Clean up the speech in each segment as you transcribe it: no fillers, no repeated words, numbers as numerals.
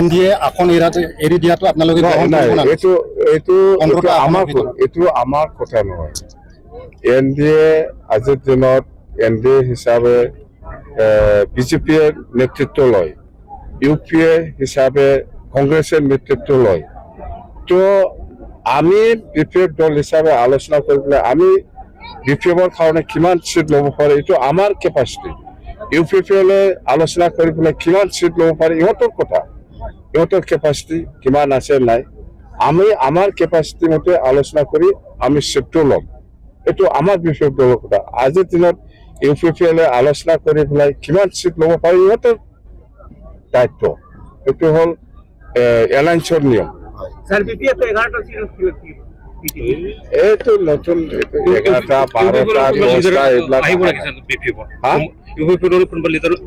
NDA আসন এৰি দিয়াটো আপোনালোকে এইটো আমাৰ কথা নহয়। এনডিএ আজিৰ দিনত এনডিএ হিচাপে বিজেপিয়ে নেতৃত্ব লয়, ইউপিএ হিচাপে কংগ্ৰেছৰ নেতৃত্ব লয়। তো আমি বিপিএফ দল হিচাপে আলোচনা কৰি পেলাই আমি বিপিএফৰ কাৰণে কিমান চিট ল'ব পাৰে এইটো আমাৰ কেপাচিটি। ইউপিপিএলে আলোচনা কৰি পেলাই কিমান চিট ল'ব পাৰে ইহঁতৰ কথা, ইহঁতৰ কেপাচিটি কিমান আছে নাই। আমি আমাৰ কেপাচিটি মতে আলোচনা কৰি আমি চিটটো ল'ম, এইটো আমাৰ বিপিএফ দলৰ কথা। আজিৰ দিনত ইউপিপিএলে আলোচনা কৰি পেলাই কিমান চিট ল'ব পাৰে ইহঁতৰ দায়িত্ব, এইটো হ'ল এলায়েন্সৰ নিয়ম। এইটো নতুন 11টা 12টা 10টা এইবিলাক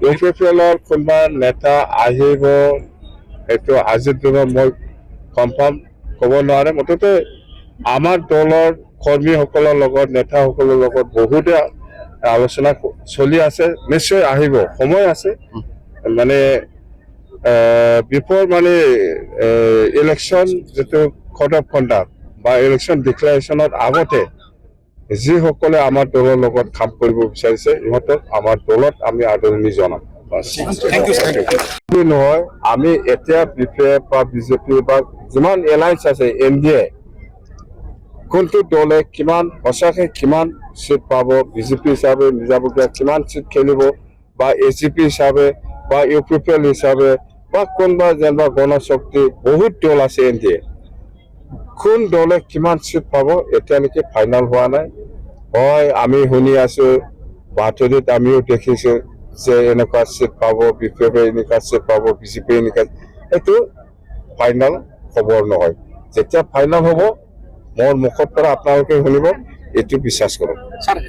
ইউপিপিএলৰ কোনোবা নেতা আহিব এইটো আজিৰ দিনত মই কনফাৰ্ম ক'ব নোৱাৰে। মুঠতে আমাৰ দলৰ কৰ্মীসকলৰ লগত নেতাসকলৰ লগত বহুতে আলোচনা চলি আছে, নিশ্চয় আহিব, সময় আছে। মানে বিফৰ মানে ইলেকশ্যন যিটো কোড অফ কণ্ডাক্ট বা ইলেকশ্যন ডিক্লেৰেশ্যনৰ আগতে যিসকলে আমাৰ দলৰ লগত কাম কৰিব বিচাৰিছে ইহঁতক আমাৰ দলত আমি আদৰণি জনাম। নহয় আমি এতিয়া বিপিএফ বা বিজেপি বা যিমান এলায়েন্স আছে এনডিএ কোনটো দলে কিমান সঁচাকৈ কিমান চিট পাব, বিজেপি হিচাপে নিজাববীয়া কিমান চিট খেলিব বা এজিপি হিচাপে বা ইউপিপিএল হিচাপে বা কোনোবা যেনিবা গণশক্তি বহুত দল আছে এনডিএ, কোন দলে কিমান চিট পাব এতিয়ালৈকে ফাইনেল হোৱা নাই। হয় আমি শুনি আছো, বাতৰিত আমিও দেখিছো যে এনেকুৱা চিট পাব, বিপিএফে এনেকুৱা চিট পাব, বিজেপি এনেকুৱা। এইটো ফাইনেল খবৰ নহয়, যেতিয়া ফাইনেল হ'ব মোৰ মুখৰ পৰা আপোনালোকে শুনিব, এইটো বিশ্বাস কৰক।